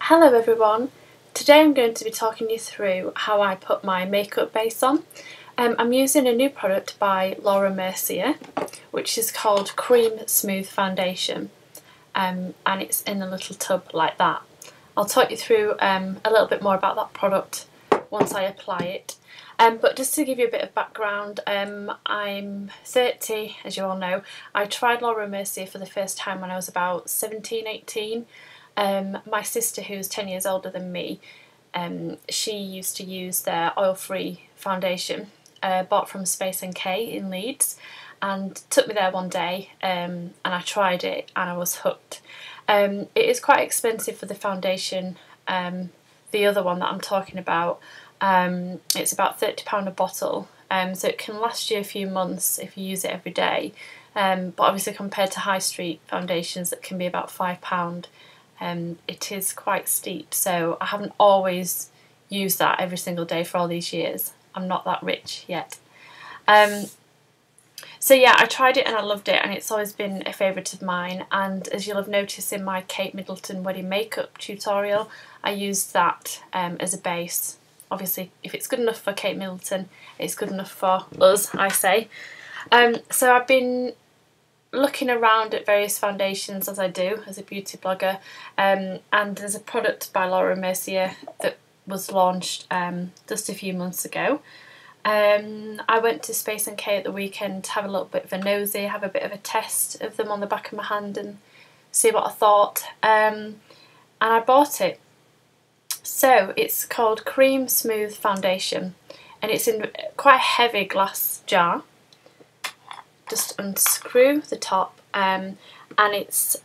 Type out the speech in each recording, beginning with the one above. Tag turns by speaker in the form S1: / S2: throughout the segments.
S1: Hello everyone, today I'm going to be talking you through how I put my makeup base on. I'm using a new product by Mercier, which is called Creme Smooth Foundation, and it's in a little tub like that. I'll talk you through a little bit more about that product once I apply it. But just to give you a bit of background, I'm 30, as you all know. I tried Mercier for the first time when I was about 17, 18. My sister, who's 10 years older than me, she used to use their oil-free foundation, bought from Space &K in Leeds, and took me there one day, and I tried it and I was hooked. It is quite expensive for the foundation, the other one that I'm talking about. It's about £30 a bottle, so it can last you a few months if you use it every day, but obviously compared to high street foundations that can be about £5, it is quite steep, so I haven't always used that every single day for all these years. I'm not that rich yet. So yeah, I tried it and I loved it, and it's always been a favourite of mine, and as you'll have noticed in my Kate Middleton wedding makeup tutorial, I used that as a base. Obviously, if it's good enough for Kate Middleton, it's good enough for us, I say. So I've been looking around at various foundations, as I do as a beauty blogger, and there's a product by Mercier that was launched just a few months ago. I went to Space &K at the weekend to have a little bit of a nosy, have a bit of a test of them on the back of my hand and see what I thought, and I bought it. So it's called Creme Smooth Foundation, and it's in quite a heavy glass jar. Just unscrew the top, and it's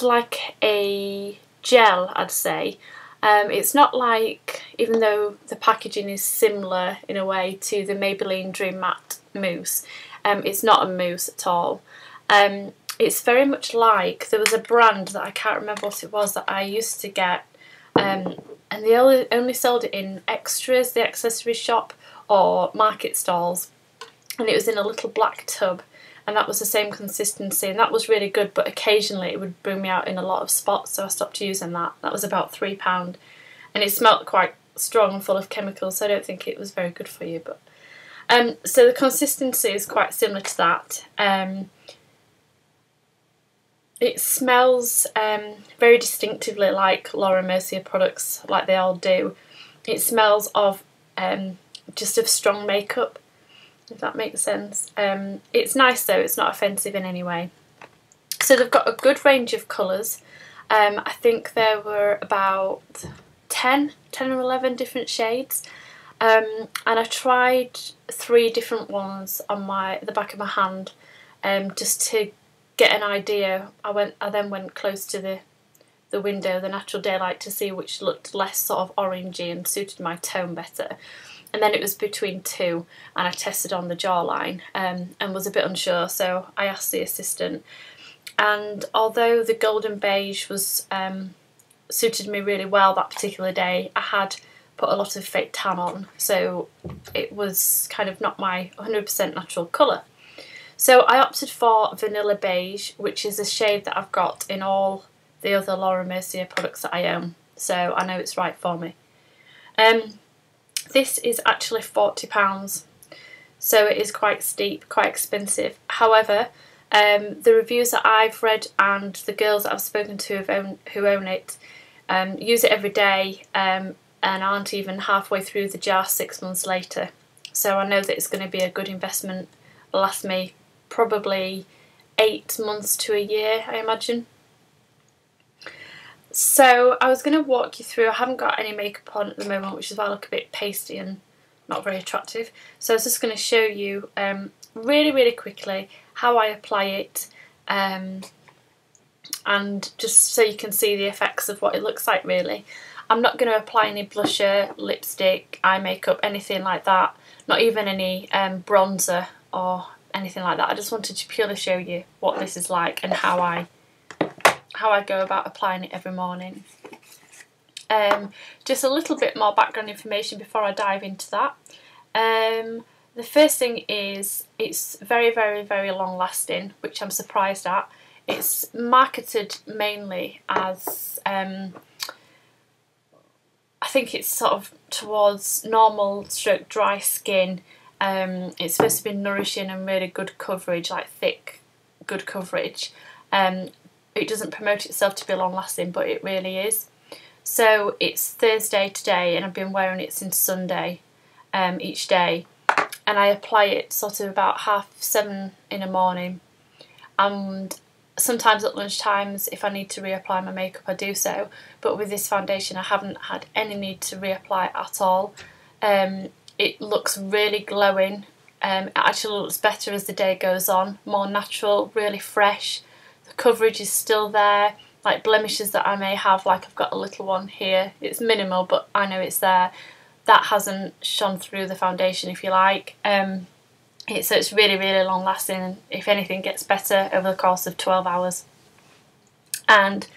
S1: like a gel, I'd say. It's not like, even though the packaging is similar in a way to the Maybelline Dream Matte mousse, it's not a mousse at all. It's very much like, there was a brand that I can't remember what it was that I used to get, and they only sold it in Extras, the accessory shop, or market stalls. And it was in a little black tub, and that was the same consistency, and that was really good, but occasionally it would bring me out in a lot of spots, so I stopped using that. That was about £3, and it smelled quite strong and full of chemicals, so I don't think it was very good for you. But so the consistency is quite similar to that. It smells very distinctively like Mercier products, like they all do. It smells of just of strong makeup, if that makes sense. It's nice though, it's not offensive in any way. So they've got a good range of colours. I think there were about 10 or 11 different shades, and I tried 3 different ones on the back of my hand, just to get an idea. I then went close to the window, the natural daylight, to see which looked less sort of orangey and suited my tone better. And then it was between 2, and I tested on the jawline, and was a bit unsure, so I asked the assistant. And although the golden beige was suited me really well that particular day, I had put a lot of fake tan on, so it was kind of not my 100% natural colour. So I opted for vanilla beige, which is a shade that I've got in all the other Mercier products that I own, so I know it's right for me. This is actually £40, so it is quite steep, quite expensive. However, the reviews that I've read and the girls that I've spoken to who own it use it every day, and aren't even halfway through the jar 6 months later. So I know that it's going to be a good investment. It'll last me probably 8 months to a year, I imagine. So I was going to walk you through, I haven't got any makeup on at the moment, which is why I look a bit pasty and not very attractive. So I was just going to show you really quickly how I apply it, and just so you can see the effects of what it looks like really. I'm not going to apply any blusher, lipstick, eye makeup, anything like that, not even any bronzer or anything like that. I just wanted to purely show you what this is like and how I go about applying it every morning. Just a little bit more background information before I dive into that. The first thing is it's very long lasting, which I'm surprised at. It's marketed mainly as, I think it's sort of towards normal stroke dry skin. It's supposed to be nourishing and really good coverage, like thick, good coverage. It doesn't promote itself to be long lasting, but it really is. So it's Thursday today and I've been wearing it since Sunday each day, and I apply it sort of about 7:30 in the morning, and sometimes at lunch times if I need to reapply my makeup I do so, but with this foundation I haven't had any need to reapply at all. It looks really glowing. It actually looks better as the day goes on, more natural, really fresh. The coverage is still there, like blemishes that I may have, like I've got a little one here, it's minimal but I know it's there, that hasn't shone through the foundation, if you like. So it's really, really long lasting, and if anything gets better over the course of 12 hours. And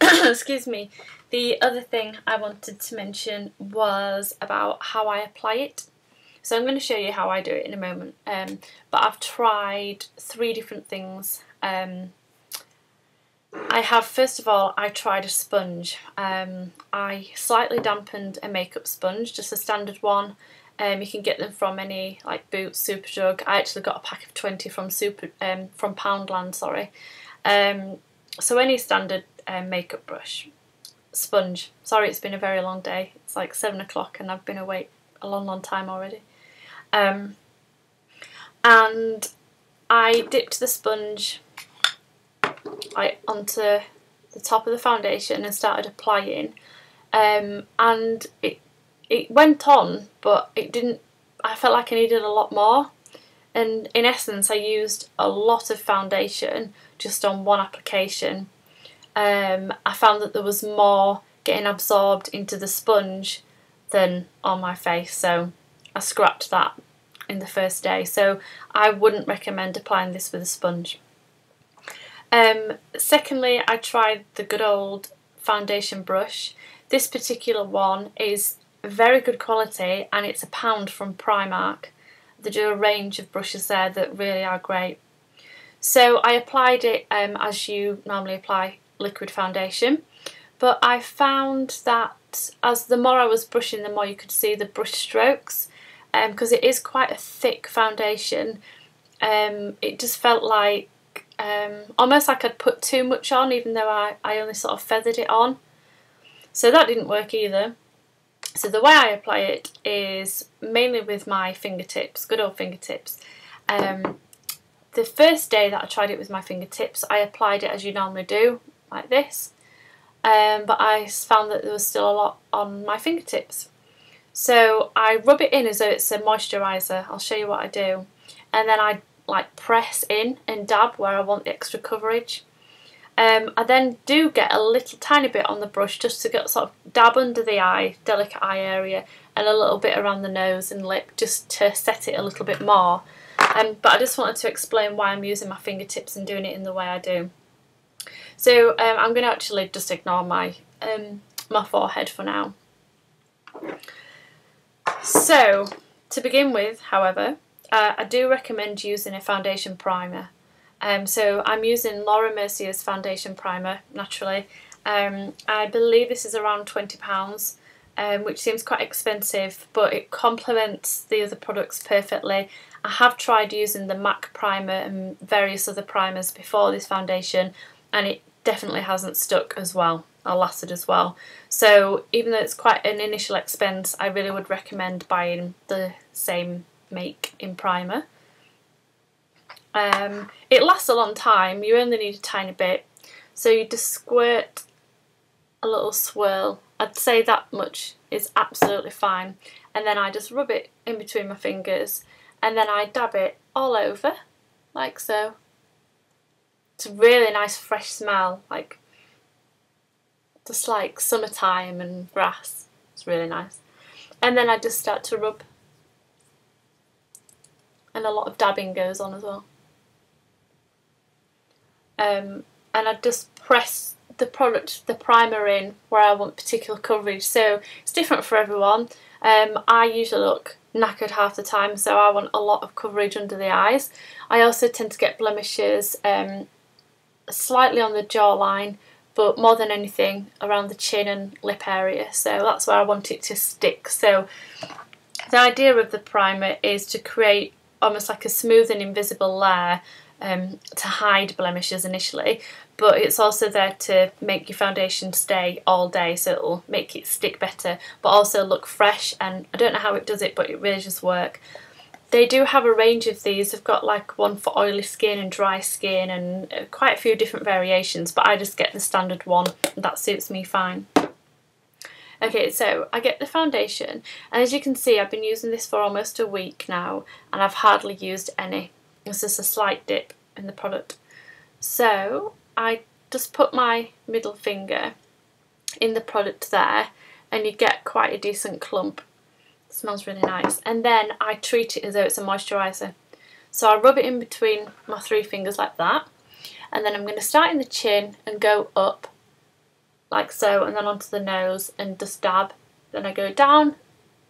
S1: excuse me, the other thing I wanted to mention was about how I apply it. So I'm going to show you how I do it in a moment, but I've tried 3 different things. First of all, I tried a sponge. I slightly dampened a makeup sponge, just a standard one. You can get them from any, like, Boots, Superdrug. I actually got a pack of 20 from Poundland, sorry. So any standard makeup brush, sponge. Sorry, it's been a very long day. It's like 7 o'clock and I've been awake a long, long time already. And I dipped the sponge onto the top of the foundation and started applying, and it went on, but it didn't. I felt like I needed a lot more, and in essence I used a lot of foundation just on one application. I found that there was more getting absorbed into the sponge than on my face, so I scrapped that in the first day. So I wouldn't recommend applying this with a sponge. Secondly, I tried the good old foundation brush. This particular one is very good quality and it's £1 from Primark. They do a range of brushes there that really are great. So I applied it as you normally apply liquid foundation, but I found that as the more I was brushing, the more you could see the brush strokes, because it is quite a thick foundation. It just felt like almost like I'd put too much on, even though I only sort of feathered it on. So that didn't work either. So the way I apply it is mainly with my fingertips, good old fingertips. The first day that I tried it with my fingertips, I applied it as you normally do, like this. But I found that there was still a lot on my fingertips. So I rub it in as though it's a moisturiser. I'll show you what I do. And then I press in and dab where I want the extra coverage. I then do get a little tiny bit on the brush just to get sort of dab under the eye, delicate eye area, and a little bit around the nose and lip just to set it a little bit more. But I just wanted to explain why I'm using my fingertips and doing it in the way I do. So I'm going to actually just ignore my my forehead for now. So to begin with, however, I do recommend using a foundation primer. So I'm using Mercier's foundation primer, naturally. I believe this is around £20, which seems quite expensive, but it complements the other products perfectly. I have tried using the MAC primer and various other primers before this foundation, and it definitely hasn't stuck as well, or lasted as well. So even though it's quite an initial expense, I really would recommend buying the same make in primer. It lasts a long time, you only need a tiny bit, so you just squirt a little swirl. I'd say that much is absolutely fine, and then I just rub it in between my fingers and then I dab it all over like so. It's a really nice fresh smell, like just like summertime and grass. It's really nice. And then I just start to rub, and a lot of dabbing goes on as well. And I just press the primer in where I want particular coverage, so it's different for everyone. I usually look knackered half the time, so I want a lot of coverage under the eyes. I also tend to get blemishes slightly on the jawline, but more than anything around the chin and lip area. So that's where I want it to stick. So the idea of the primer is to create almost like a smooth and invisible layer to hide blemishes initially, but it's also there to make your foundation stay all day, so it'll make it stick better but also look fresh. And I don't know how it does it, but it really just works. They do have a range of these. They've got like one for oily skin and dry skin and quite a few different variations, but I just get the standard one. That suits me fine. Okay, so I get the foundation, and as you can see I've been using this for almost a week now and I've hardly used any. It's just a slight dip in the product. So I just put my middle finger in the product there and you get quite a decent clump. It smells really nice. And then I treat it as though it's a moisturiser. So I rub it in between my 3 fingers like that, and then I'm going to start in the chin and go up like so, and then onto the nose and just dab. Then I go down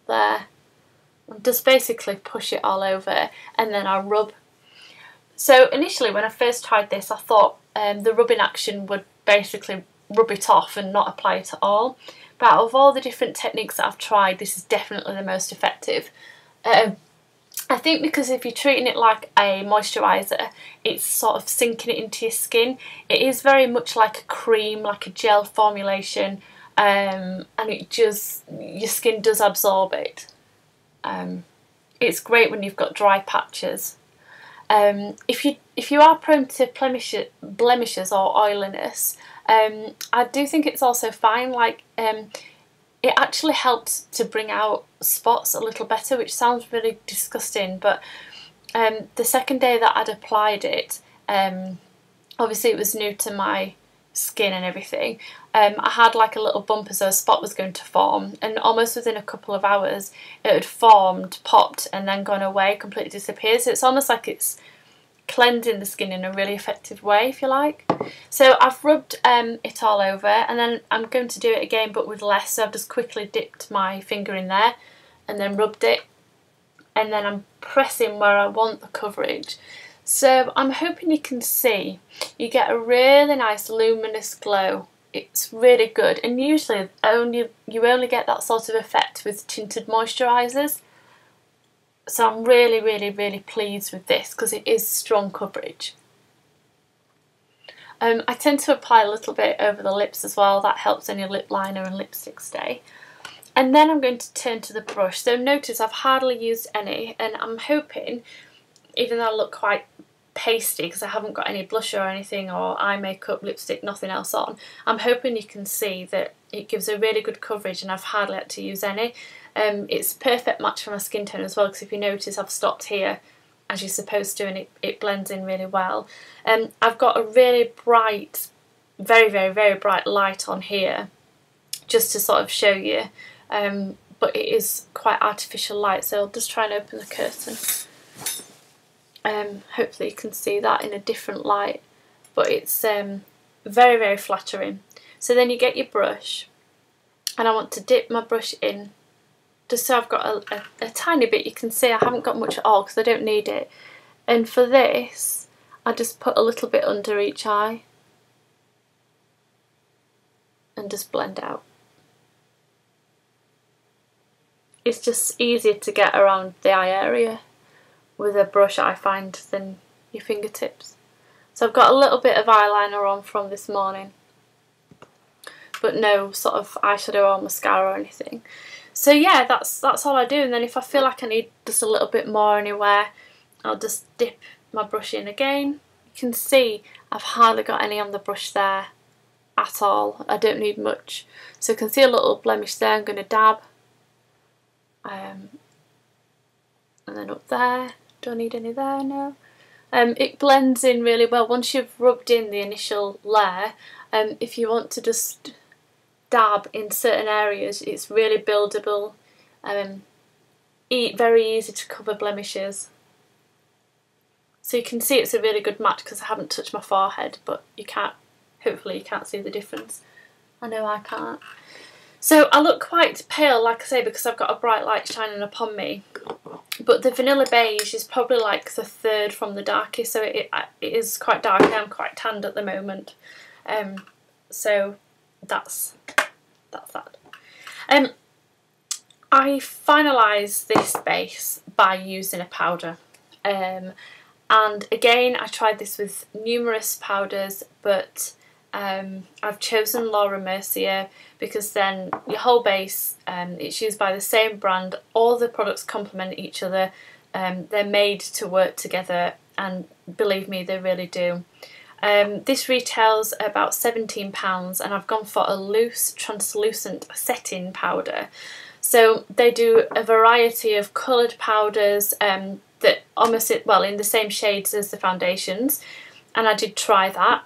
S1: there and just basically push it all over, and then I rub. So initially when I first tried this I thought the rubbing action would basically rub it off and not apply it at all, but out of all the different techniques that I've tried, this is definitely the most effective. I think because if you're treating it like a moisturiser, it's sort of sinking it into your skin. It is very much like a cream, like a gel formulation, and it just, your skin does absorb it. It's great when you've got dry patches. If you are prone to blemishes or oiliness, I do think it's also fine. Like it actually helps to bring out spots a little better, which sounds really disgusting, but the second day that I'd applied it, obviously it was new to my skin and everything, I had like a little bump as though a spot was going to form, and almost within a couple of hours it had formed, popped and then gone away, completely disappeared. So it's almost like it's cleansing the skin in a really effective way, if you like. So I've rubbed it all over, and then I'm going to do it again but with less. So I've just quickly dipped my finger in there and then rubbed it, and then I'm pressing where I want the coverage. So I'm hoping you can see you get a really nice luminous glow. It's really good, and usually you only get that sort of effect with tinted moisturisers. So I'm really, really, really pleased with this because it is strong coverage. I tend to apply a little bit over the lips as well. That helps any lip liner and lipstick stay. And then I'm going to turn to the brush. So notice I've hardly used any, and I'm hoping, even though I look quite pasty because I haven't got any blusher or anything, or eye makeup, lipstick, nothing else on, I'm hoping you can see that it gives a really good coverage and I've hardly had to use any. It's a perfect match for my skin tone as well, because if you notice I've stopped here as you're supposed to, and it blends in really well. I've got a really bright, very, very, very bright light on here just to sort of show you, but it is quite artificial light, so I'll just try and open the curtain. Hopefully you can see that in a different light, but it's very, very flattering. So then you get your brush, and I want to dip my brush in just so I've got a tiny bit. You can see I haven't got much at all because I don't need it. And for this, I just put a little bit under each eye and just blend out. It's just easier to get around the eye area with a brush, I find, than your fingertips. So I've got a little bit of eyeliner on from this morning, but no sort of eyeshadow or mascara or anything. So yeah, that's all I do. And then if I feel like I need just a little bit more anywhere, I'll just dip my brush in again. You can see I've hardly got any on the brush there at all. I don't need much. So you can see a little blemish there. I'm going to dab. And then up there. Don't need any there, no. It blends in really well once you've rubbed in the initial layer. If you want to just dab in certain areas, it's really buildable, very easy to cover blemishes. So you can see it's a really good match because I haven't touched my forehead, but you can't, hopefully you can't see the difference. I know I can't. So I look quite pale, like I say, because I've got a bright light shining upon me. But the vanilla beige is probably like the third from the darkest, so it is quite dark. I'm quite tanned at the moment. So that's that. I finalised this base by using a powder. And again, I tried this with numerous powders, but I've chosen Laura Mercier because then your whole base, it's used by the same brand, all the products complement each other, they're made to work together, and believe me, they really do. This retails about £17 and I've gone for a loose translucent setting powder. So they do a variety of coloured powders that almost, well, in the same shades as the foundations, and I did try that.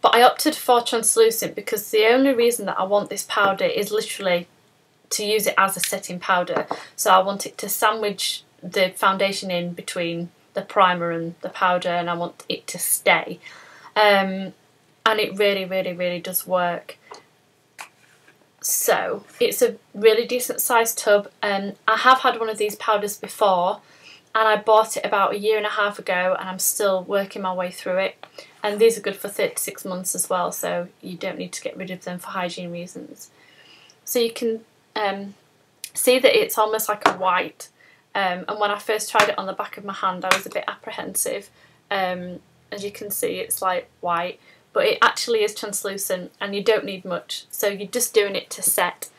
S1: But I opted for translucent because the only reason that I want this powder is literally to use it as a setting powder. So I want it to sandwich the foundation in between the primer and the powder, and I want it to stay. And it really does work. So it's a really decent sized tub, and I have had one of these powders before, and I bought it about 1.5 years ago, and I'm still working my way through it. And these are good for 36 months as well, so you don't need to get rid of them for hygiene reasons. So you can see that it's almost like a white, and when I first tried it on the back of my hand I was a bit apprehensive. As you can see, it's like white, but it actually is translucent and you don't need much, so you're just doing it to set.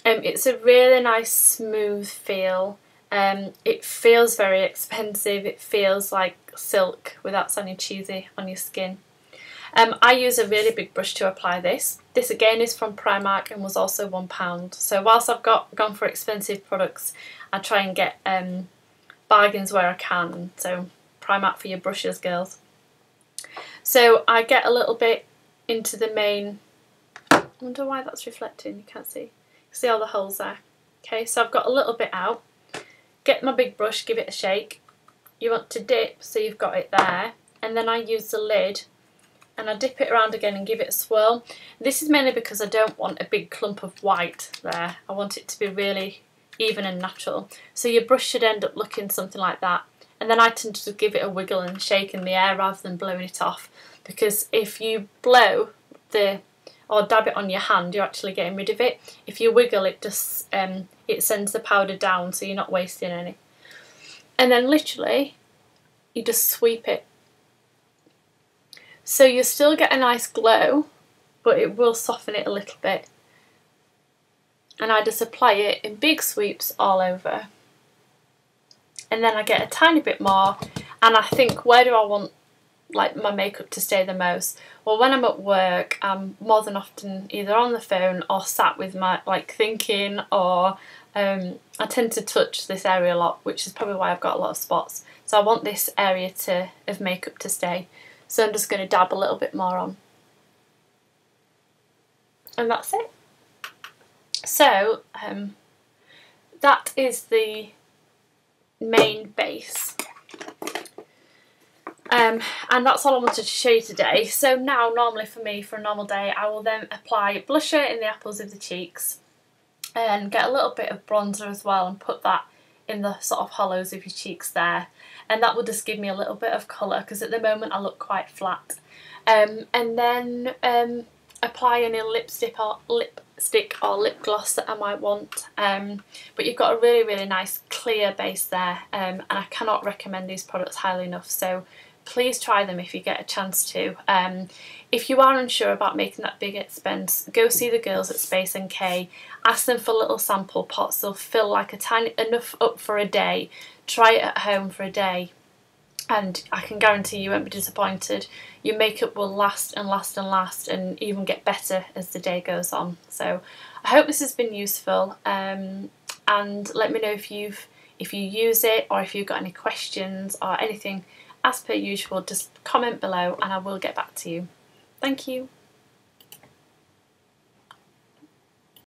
S1: It's a really nice smooth feel. It feels very expensive, it feels like silk without sounding cheesy on your skin. I use a really big brush to apply this. This again is from Primark and was also £1. So whilst I've gone for expensive products, I try and get bargains where I can. So Primark for your brushes, girls. So I get a little bit into the main. I wonder why that's reflecting, you can't see. You can see all the holes there. Okay, so I've got a little bit out. Get my big brush, give it a shake. You want to dip, so you've got it there. And then I use the lid and I dip it around again and give it a swirl. This is mainly because I don't want a big clump of white there. I want it to be really even and natural. So your brush should end up looking something like that. And then I tend to give it a wiggle and shake in the air rather than blowing it off. Because if you blow or dab it on your hand, you're actually getting rid of it. If you wiggle, it just it sends the powder down, so you're not wasting any. And then literally, you just sweep it. So you still get a nice glow, but it will soften it a little bit. And I just apply it in big sweeps all over. And then I get a tiny bit more, and I think, where do I want like my makeup to stay the most? Well, when I'm at work, I'm more than often either on the phone or sat with my thinking, or I tend to touch this area a lot, which is probably why I've got a lot of spots. So I want this area of makeup to stay. So I'm just going to dab a little bit more on. And that's it. So that is the main base. And that's all I wanted to show you today. So now, normally for me, for a normal day, I will then apply blusher in the apples of the cheeks and get a little bit of bronzer as well and put that in the sort of hollows of your cheeks there. And that will just give me a little bit of colour, because at the moment I look quite flat. And then apply any lipstick or lip gloss that I might want. But you've got a really nice clear base there, and I cannot recommend these products highly enough. So please try them if you get a chance to. If you are unsure about making that big expense, go see the girls at Space NK. Ask them for little sample pots. They'll fill like enough up for a day. Try it at home for a day, and I can guarantee you won't be disappointed. Your makeup will last and last and last, and even get better as the day goes on. So I hope this has been useful, and let me know if you use it, or if you've got any questions or anything. As per usual, just comment below and I will get back to you. Thank you.